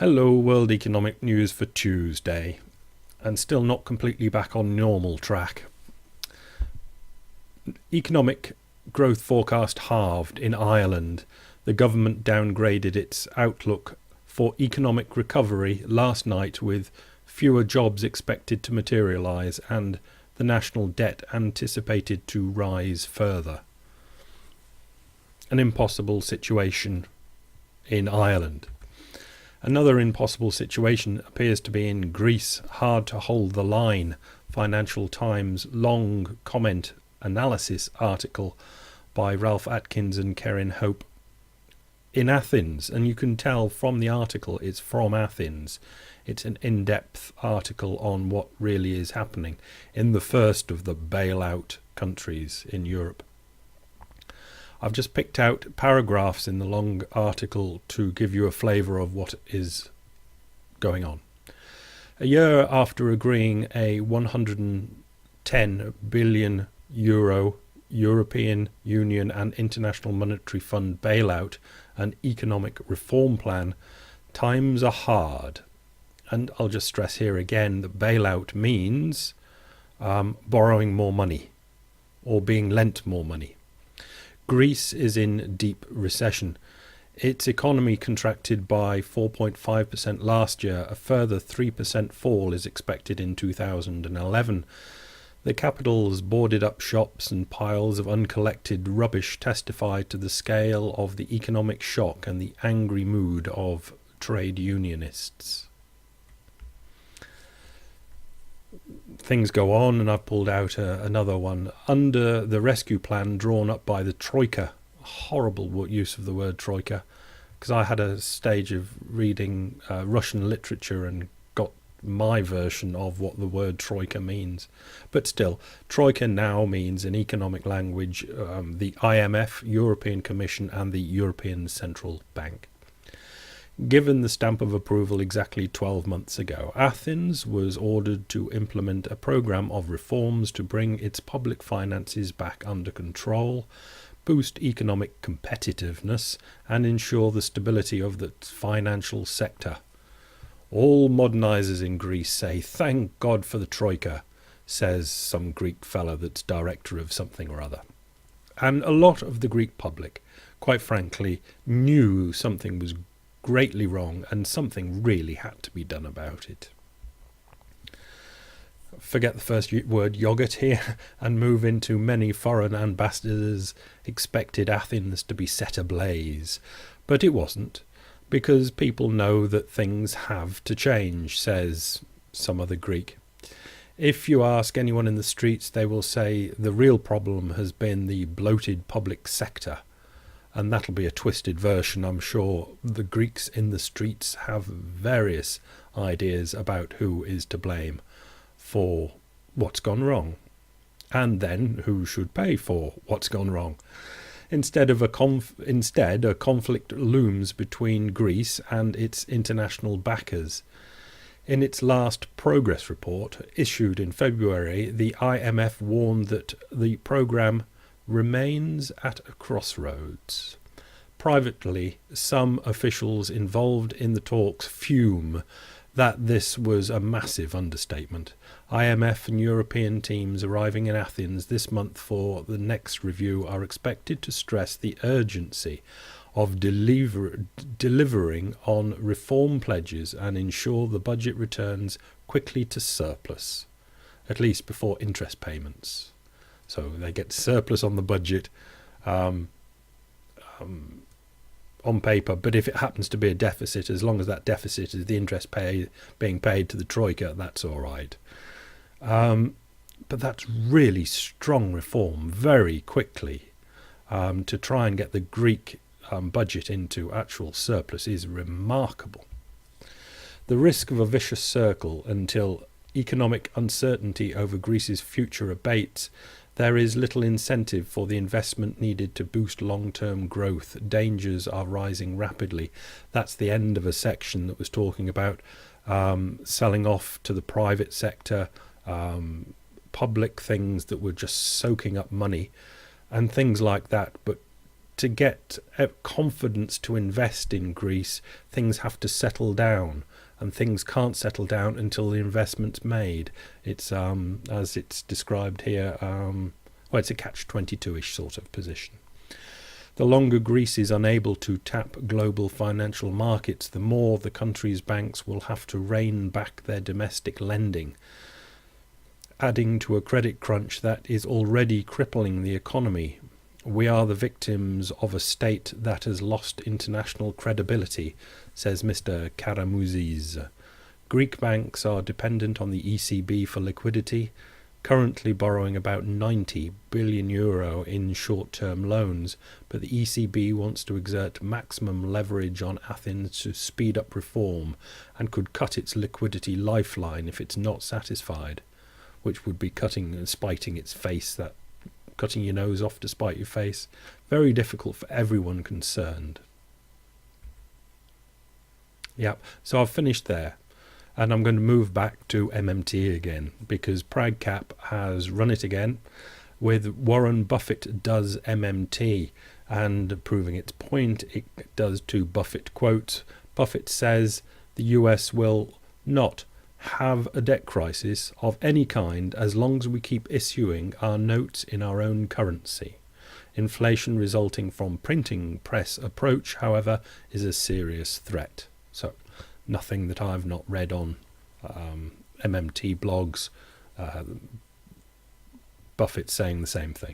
Hello, World Economic News for Tuesday, and still not completely back on normal track. Economic growth forecast halved in Ireland. The government downgraded its outlook for economic recovery last night, with fewer jobs expected to materialise and the national debt anticipated to rise further. An impossible situation in Ireland. Another impossible situation appears to be in Greece. Hard to hold the line. Financial Times long comment analysis article by Ralph Atkins and Kerin Hope in Athens, and you can tell from the article it's from Athens. It's an in-depth article on what really is happening in the first of the bailout countries in Europe. I've just picked out paragraphs in the long article to give you a flavour of what is going on. A year after agreeing a 110 billion euro European Union and International Monetary Fund bailout and economic reform plan, times are hard. And I'll just stress here again that bailout means borrowing more money or being lent more money. Greece is in deep recession. Its economy contracted by 4.5% last year. A further 3% fall is expected in 2011. The capital's boarded up shops and piles of uncollected rubbish testify to the scale of the economic shock and the angry mood of trade unionists. Things go on, and I've pulled out another one. Under the rescue plan drawn up by the Troika, horrible use of the word Troika, because I had a stage of reading Russian literature and got my version of what the word Troika means. But still, Troika now means, in economic language, the IMF, European Commission and the European Central Bank. Given the stamp of approval exactly 12 months ago, Athens was ordered to implement a programme of reforms to bring its public finances back under control, boost economic competitiveness, and ensure the stability of the financial sector. All modernisers in Greece say, "Thank God for the Troika," says some Greek fella that's director of something or other. And a lot of the Greek public, quite frankly, knew something was greatly wrong and something really had to be done about it. Forget the first word yogurt here and move into many foreign ambassadors expected Athens to be set ablaze. But it wasn't, because people know that things have to change, says some other Greek. If you ask anyone in the streets, they will say the real problem has been the bloated public sector. And that'll be a twisted version, I'm sure. The Greeks in the streets have various ideas about who is to blame for what's gone wrong, and then who should pay for what's gone wrong. Instead, a conflict looms between Greece and its international backers. In its last progress report, issued in February, the IMF warned that the programme remains at a crossroads. Privately, some officials involved in the talks fume that this was a massive understatement. IMF and European teams arriving in Athens this month for the next review are expected to stress the urgency of delivering on reform pledges and ensure the budget returns quickly to surplus, at least before interest payments. So they get surplus on the budget on paper, but if it happens to be a deficit, as long as that deficit is the interest being paid to the Troika, that's all right. But that's really strong reform very quickly. To try and get the Greek budget into actual surplus is remarkable. The risk of a vicious circle until economic uncertainty over Greece's future abates. There is little incentive for the investment needed to boost long-term growth. Dangers are rising rapidly. That's the end of a section that was talking about selling off to the private sector, public things that were just soaking up money and things like that. But to get confidence to invest in Greece, things have to settle down, and things can't settle down until the investment's made. It's as it's described here, it's a catch-22-ish sort of position. The longer Greece is unable to tap global financial markets, the more the country's banks will have to rein back their domestic lending, adding to a credit crunch that is already crippling the economy. We are the victims of a state that has lost international credibility, says Mr. Karamouzis. Greek banks are dependent on the ECB for liquidity, currently borrowing about €90 billion in short-term loans, but the ECB wants to exert maximum leverage on Athens to speed up reform and could cut its liquidity lifeline if it's not satisfied, which would be cutting and spiting its face, that cutting your nose off to spite your face. Very difficult for everyone concerned. Yep, so I've finished there. And I'm going to move back to MMT again, because PragCap has run it again with Warren Buffett does MMT, and proving its point, it does two Buffett quotes. Buffett says the US will not have a debt crisis of any kind as long as we keep issuing our notes in our own currency. Inflation resulting from printing press approach, however, is a serious threat. So nothing that I've not read on MMT blogs. Buffett saying the same thing.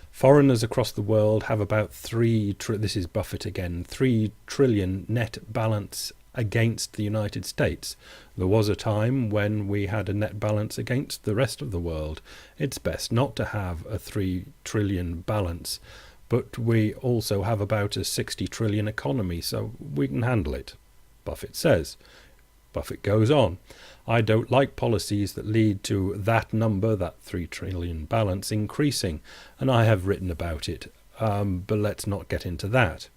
Foreigners across the world have about this is Buffett again, 3 trillion net balance against the United States. There was a time when we had a net balance against the rest of the world. It's best not to have a 3 trillion balance, but we also have about a 60 trillion economy, so we can handle it, Buffett says. Buffett goes on, I don't like policies that lead to that number, that 3 trillion balance, increasing, and I have written about it, but let's not get into that.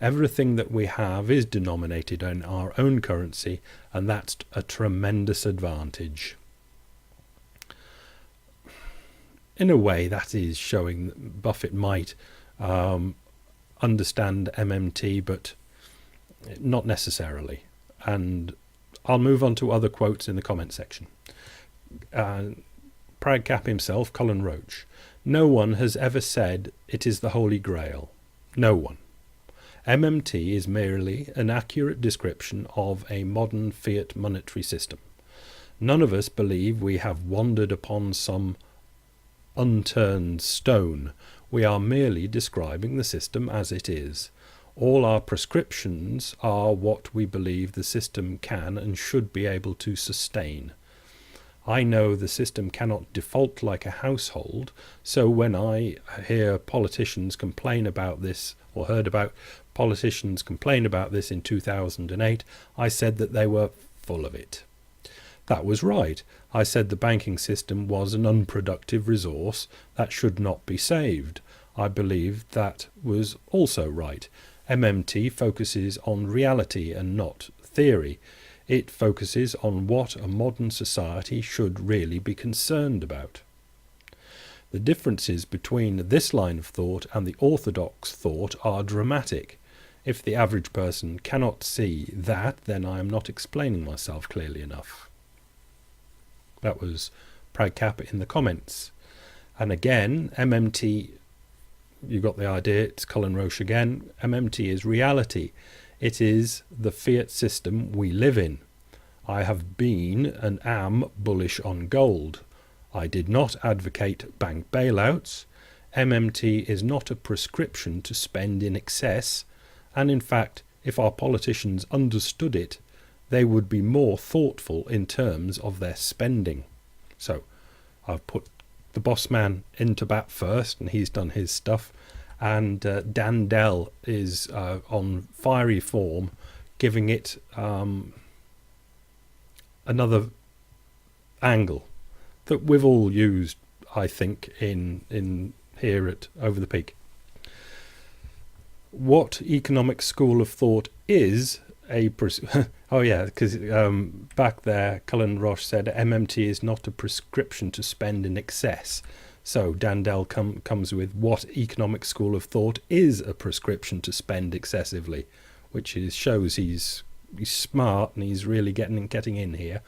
Everything that we have is denominated in our own currency, and that's a tremendous advantage. In a way, that is showing that Buffett might understand MMT, but not necessarily. And I'll move on to other quotes in the comment section. PragCap himself, Colin Roach. No one has ever said it is the Holy Grail. No one. MMT is merely an accurate description of a modern fiat monetary system. None of us believe we have wandered upon some unturned stone. We are merely describing the system as it is. All our prescriptions are what we believe the system can and should be able to sustain. I know the system cannot default like a household, so when I hear politicians complain about this, or heard about politicians complain about this in 2008, I said that they were full of it. That was right. I said the banking system was an unproductive resource that should not be saved. I believe that was also right. MMT focuses on reality and not theory. It focuses on what a modern society should really be concerned about. The differences between this line of thought and the orthodox thought are dramatic. If the average person cannot see that, then I am not explaining myself clearly enough. That was PragCap in the comments. And again, MMT, you got the idea, it's Colin Roche again. MMT is reality. It is the fiat system we live in. I have been and am bullish on gold. I did not advocate bank bailouts. MMT is not a prescription to spend in excess, and in fact, if our politicians understood it, they would be more thoughtful in terms of their spending. So, I've put the boss man into bat first, and he's done his stuff, and Dan Dell is on fiery form, giving it another angle that we've all used, I think, in here at Over the Peak. What economic school of thought is a oh yeah, because back there Colin Roche said MMT is not a prescription to spend in excess. So Dandel comes with what economic school of thought is a prescription to spend excessively, which shows he's smart and he's really getting in here.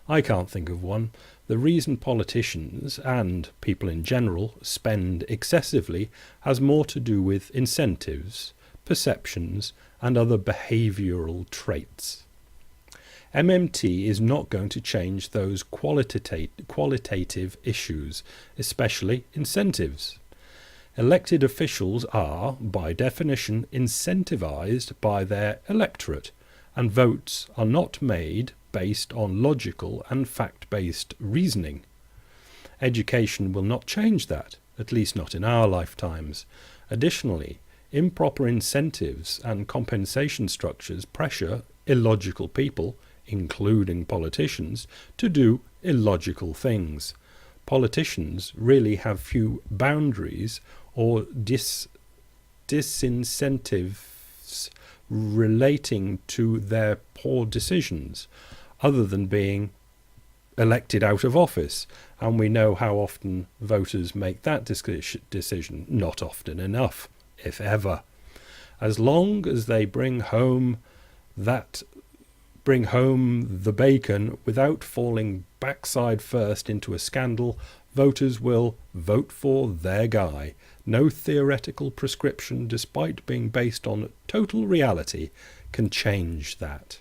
I can't think of one. The reason politicians and people in general spend excessively has more to do with incentives, perceptions, and other behavioural traits. MMT is not going to change those qualitative issues, especially incentives. Elected officials are, by definition, incentivized by their electorate, and votes are not made based on logical and fact-based reasoning. Education will not change that, at least not in our lifetimes. Additionally, improper incentives and compensation structures pressure illogical people, including politicians, to do illogical things. Politicians really have few boundaries or disincentives relating to their poor decisions, other than being elected out of office, and we know how often voters make that decision. Not often enough, if ever. As long as they bring home the bacon without falling backside first into a scandal, voters will vote for their guy. No theoretical prescription, despite being based on total reality, can change that.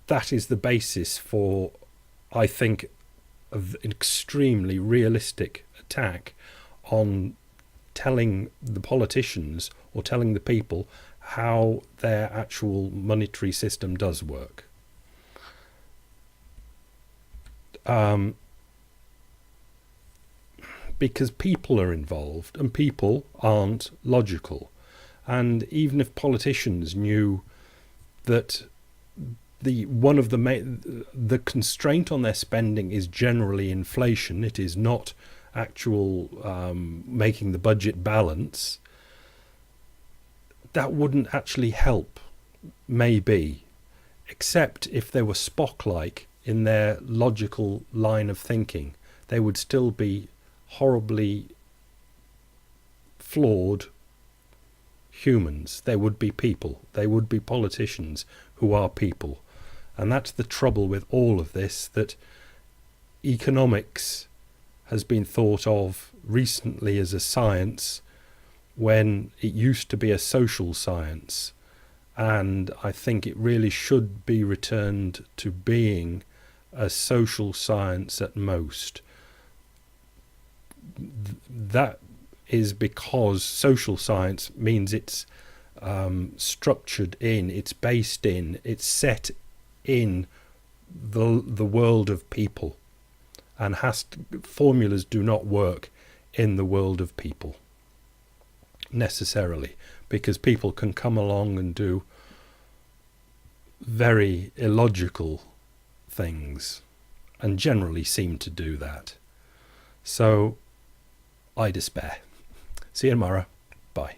That is the basis for, I think, an extremely realistic attack on telling the politicians or telling the people how their actual monetary system does work. Because people are involved and people aren't logical. And even if politicians knew that the constraint on their spending is generally inflation, it is not actual making the budget balance, that wouldn't actually help, maybe, except if they were Spock-like in their logical line of thinking. They would still be horribly flawed humans. They would be people. They would be politicians who are people. And that's the trouble with all of this, that economics has been thought of recently as a science when it used to be a social science. And I think it really should be returned to being a social science at most. That is because social science means it's structured in, it's based in, it's set in the world of people, and formulas do not work in the world of people necessarily, because people can come along and do very illogical things and generally seem to do that. So I despair. See you tomorrow. Bye.